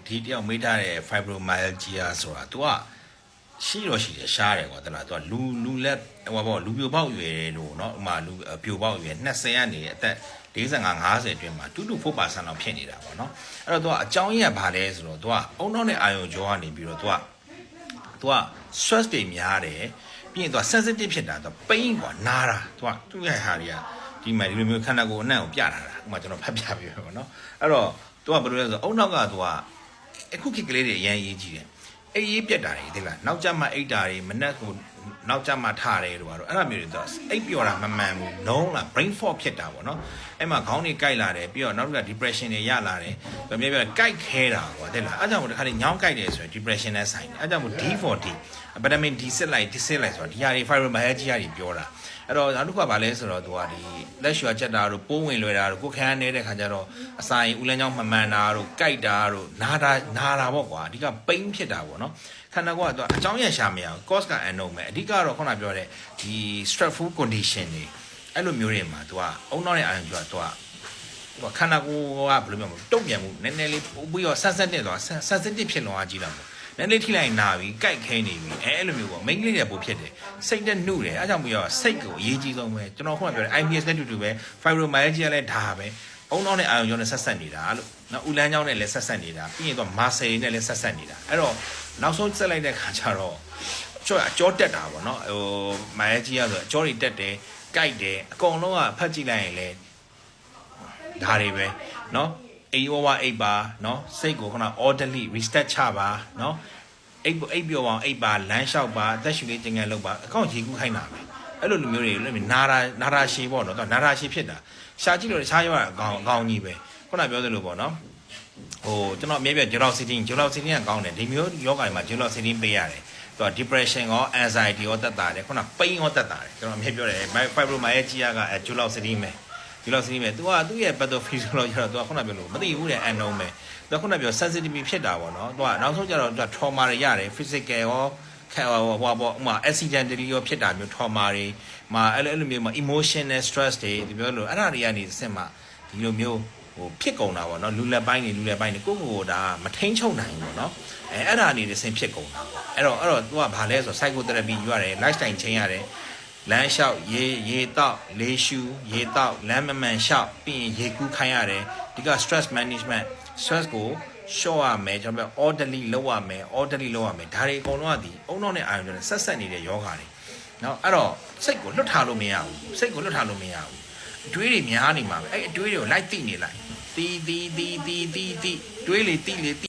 ဒီတယောက်မေးထားတဲ့ fibromyalgia ဆိုတာ तू ကရှိတော့ရှိတယ်ရှားတယ်ကွာတလား तू ကလူလက်ဟိုပေါ့လူပြိုပေါက်ရွယ်လို့เนาะဥမာလူပြိုပေါက်ရွယ်20ကနေအသက်45 50အတွင်းမှာ2-4% လောက်ဖြစ်နေတာပေါ့เนาะအဲ့တော့ तू ကအကြောင်းရင်းကဘာလဲဆိုတော့ तू ကအုံနောက်နဲ့အာယုံကြောကနေပြီးတော့ तू က stress တွေများတယ်ပြီးရင် तू sensitive ဖြစ်တာ तू pain ကွာနာတာ तू ကသူ့ရဲ့ဟာတွေကဒီမှာဒီလိုမျိုးခန္ဓာကိုယ်အနှံ့ကိုပြထားတာဥမာကျွန်တော်ဖတ်ပြပြပေါ့เนาะအဲ့တော့ तू ကဘယ်လိုလဲဆိုတော့အုံနောက်က तू ကအခုခေတ်ကလေးတွေအရင်ရေးကြည့်တယ်အေးရေးပြက်တာတွေသိလားနောက်ကျမှအိတ်တာတွေမနှက်ကိုနောက်ကျမှထားတယ်လို့ကတော့အဲ့လိုမျိုးတွေတော့အိတ်ပြောတာမမှန်ဘူးလုံးလား brain fog ဖြစ်တာပေါ့နော်အဲ့မှာခေါင်းတွေကိုက်လာတယ်ပြီးတော့နောက်တစ်ခါ depression တွေရလာတယ်ပြပြကိုက်ခဲတာကွာသိလားအဲ့ကြောင့်မို့တစ်ခါလေညောင်းကိုက်တယ်ဆိုရင် depression နဲ့ဆိုင်တယ်အဲ့ကြောင့်မို့ D4D vitamin D စစ်လိုက်ဆိုတာဒီဟာတွေ fibromyalgia တွေပြောတာအဲ့တော့နောက်တစ်ခါဗာလဲဆိုတော့သူကဒီလက်ရွှာချက်တာတို့ပိုးဝင်လွယ်တာတို့ကိုယ်ခန်းနေတဲ့ခါကျတော့အစာရင်ဦးလန်းချောင်းမှန်မှန်တာတို့ကိုက်တာတို့နာတာပေါ့ကွာအဓိက pain ဖြစ်တာပေါ့နော်ခန္ဓာကိုယ်ကသူအကြောင်းရရှာမရဘူး cause က unknown ပဲအဓိကတော့ခုနပြောတဲ့ဒီ stressful condition တွေအဲ့လိုမျိုးတွေမှာသူကအုံနောက်နဲ့အာရုံပြောသူကခန္ဓာကိုယ်ကဘယ်လိုမျိုးတုံ့ပြန်မှုနည်းနည်းလေးပြီးတော့ sensitive သွား sensitive ဖြစ်လောကြည့်လာပေါ့နည်းနည်းထိလိုက်နာပြီးကြိုက်ခဲနေပြီအဲ့လိုမျိုးပေါ့မိန်းကလေးတွေပိုဖြစ်တယ်စိတ်နဲ့နှုတ်တယ်အဲ့ကြောင့်ပြီးတော့စိတ်ကိုအရေးကြီးဆုံးပဲကျွန်တော်ခုနပြောတဲ့ IBS နဲ့တူပဲ fibromyalgia လည်းဒါပဲအုံနောက်နဲ့အာရုံကြောနဲ့ဆက်ဆက်နေတာလို့နော်ဦးလန်းကြောနဲ့လည်းဆက်ဆက်နေတာပြီးရင်တော့ muscle နဲ့လည်းဆက်ဆက်နေတာအဲ့တော့နောက်ဆုံးဆက်လိုက်တဲ့ခါကျတော့အကြောတက်တာပေါ့နော်ဟို myalgia ဆိုအကြောတွေတက်တယ်ကြိုက်တယ်အကုန်လုံးကဖတ်ကြည့်လိုက်ရင်လည်းဒါတွေပဲနော်အိမ်ဝဝအိပ်ပါနော်စိတ်ကိုခုန orderly reset ချပါနော်အိပ်ပြောအောင်အိပ်ပါလမ်းလျှောက်ပါအသက်ရှူလေးကျင်ငယ်လုပ်ပါအကောင့်ရေကူးခိုင်းတာပဲအဲ့လိုလူမျိုးတွေလည်းနာတာရှည်ပေါ့နော်နာတာရှည်ဖြစ်တာရှာကြည့်လို့ရှားရောအကောင်ကြီးပဲခုနပြောသလိုပေါ့နော်ဟိုကျွန်တော်အမြဲပြော gelocity ကကောင်းတယ်ဒီမျိုးယောဂါတွေမှာ gelocity ပေးရတယ်သူက depression ရော anxiety ရောတက်တာတယ်ခုန pain ရောတက်တာတယ်ကျွန်တော်အမြဲပြောတယ် fibromyalgia က gelocity ပဲဒီလောက်စီးမယ် तू ကသူ့ရဲ့ pathophysiology တော့ तू ကခုနပြောလို့မသိဘူးတဲ့ unknown ပဲ तू ခုနပြော sensitive ဖြစ်တာပေါ့နော် तू ကနောက်ဆုံးကျတော့ तू trauma တွေရတယ် physical ရောဟိုပေါ့ဥမာ accidentally ရောဖြစ်တာမျိုး trauma တွေမှာအဲ့လိုမျိုးမှာ emotional stress တွေဒီပြောလို့အဲ့ဒါတွေကနေစင်မှာဒီလိုမျိုးဟိုဖြစ်ကုန်တာပေါ့နော်လူလက်ပိုင်းကိုဒါမထိန်ချုပ်နိုင်ဘူးပေါ့နော်အဲ့ဒါနေစင်ဖြစ်ကုန်တာပေါ့အဲ့တော့ तू ကဘာလဲဆို psychotherapy ယူရတယ် lifestyle ချင်းရတယ်လမ်းလျှောက်ရေတောက်လေးရှူရေတောက်လမ်းမမှန်လျှောက်ပြီးရင်ရေကူးခိုင်းရတယ်ဒီက stress management stress ကို short ရမယ်ကျွန်တော်ပြော orderly လုပ်ရမယ်ဒါတွေအကုန်လုံးကဒီအုံနောက်နဲ့အာရုံကြောနဲ့ဆက်ဆက်နေတဲ့ယောဂါတွေเนาะအဲ့တော့စိတ်ကိုလွတ်ထားလို့မရဘူးအတွေးတွေများနေမှာပဲအဲ့အတွေးတွေကိုလိုက်သိနေလိုက်တီတွေးလေ